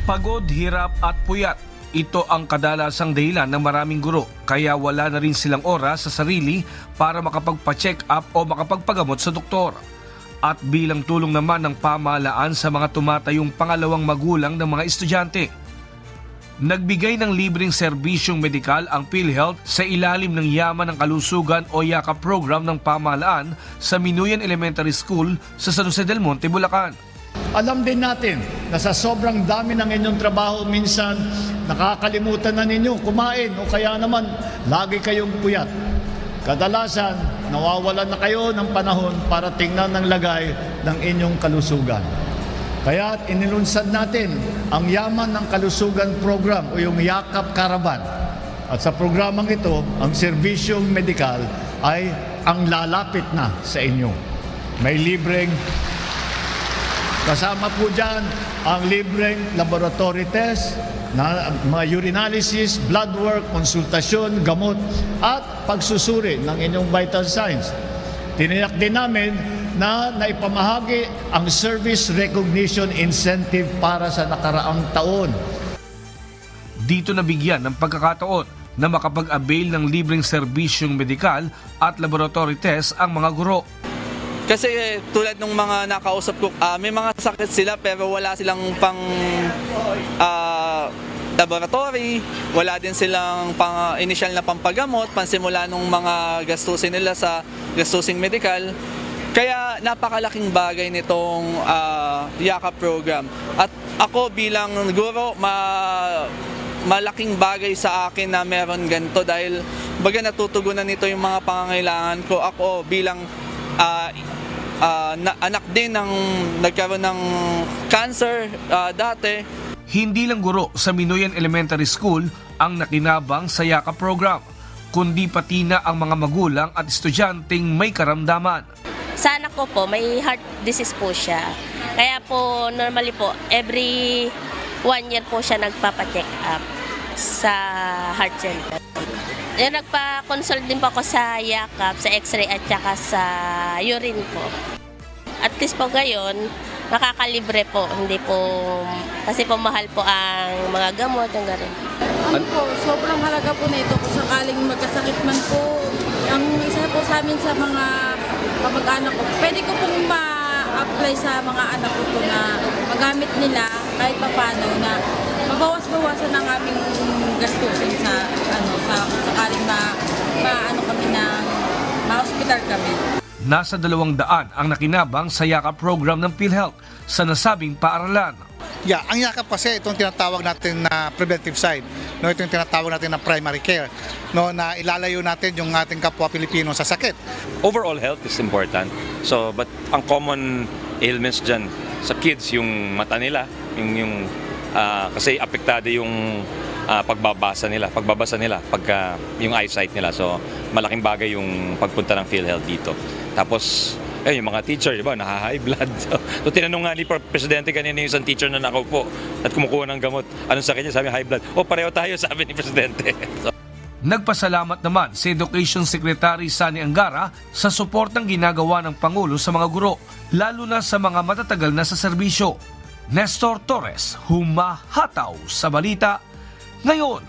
Pagod, hirap at puyat. Ito ang kadalasang dahilan ng maraming guro kaya wala na rin silang oras sa sarili para makapagpa-check up o makapagpagamot sa doktor. At bilang tulong naman ng pamahalaan sa mga tumatayong pangalawang magulang ng mga estudyante, nagbigay ng libreng serbisyong medikal ang PhilHealth sa ilalim ng Yaman ng Kalusugan o YAKAP program ng pamahalaan sa Minuyan Elementary School sa San Jose del Monte, Bulacan. Alam din natin na sa sobrang dami ng inyong trabaho minsan nakakalimutan na ninyo kumain o kaya naman lagi kayong puyat. Kadalasan nawawalan na kayo ng panahon para tingnan ng lagay ng inyong kalusugan. Kaya inilunsad natin ang Yaman ng Kalusugan Program o yung YAKAP Caravan. At sa programang ito, ang serbisyong medikal ay ang lalapit na sa inyo. May libreng kasama po dyan ang libreng laboratory test, na mga urinalysis, blood work, konsultasyon, gamot, at pagsusuri ng inyong vital signs. Tiniyak din namin na naipamahagi ang Service Recognition Incentive para sa nakaraang taon. Dito nabigyan ng pagkakataon na makapag-avail ng libreng serbisyong medikal at laboratory test ang mga guro. Kasi tulad ng mga nakausap ko, may mga sakit sila pero wala silang pang laboratory, wala din silang pang initial na pampagamot, pansimula ng mga gastusin nila sa gastusing medical. Kaya napakalaking bagay nitong YAKAP program. At ako bilang guro, malaking bagay sa akin na meron ganito dahil baga natutugunan nito yung mga pangangailangan ko. Ako bilang anak din ng nagkaroon ng cancer dati. Hindi lang guro sa Minuyan Elementary School ang nakinabang sa YAKAP program, kundi pati na ang mga magulang at estudyanteng may karamdaman. Sa anak ko po, may heart disease po siya. Kaya po, normally po, every 1 year po siya nagpapacheck up sa heart center. Nagpa-consult din po ako sa YAKAP, sa x-ray at saka sa urine po. At least po ngayon, nakakalibre po. Hindi po, kasi po mahal po ang mga gamot, yung gano'n. Ano po, sobrang halaga po na ito kung sakaling magkasakit man po. Ang isa po sa amin sa mga kamag-anak ko, pwede ko pong ma-apply sa mga anak ko po na magamit nila kahit paano na mabawas-bawasan ang aming gastusin sa sakaling kami na ma-hospital kami. Nasa 200 ang nakinabang sa YAKAP program ng PhilHealth sa nasabing paaralan. Yeah, ang YAKAP kasi itong tinatawag natin na preventive side. No, ito yung tinatawag natin na primary care. No, na ilalayo natin yung ating kapwa Pilipino sa sakit. Overall health is important. So, but ang common ailments dyan sa kids, yung mata nila, kasi apektado yung pagbabasa nila, pagka yung eyesight nila. So, malaking bagay yung pagpunta ng PhilHealth dito. Tapos, yung mga teacher, diba, naha-high blood. So, tinanong nga ni Presidente kanina yung isang teacher na nakaupo at kumukuha ng gamot. Anong sa kanya? Sabi, high blood. Pareho tayo, sabi ni Presidente. So, nagpasalamat naman si Education Secretary Sani Angara sa suportang ginagawa ng Pangulo sa mga guro, lalo na sa mga matatagal na sa serbisyo. Nestor Torres, humahataw sa balita ngayon.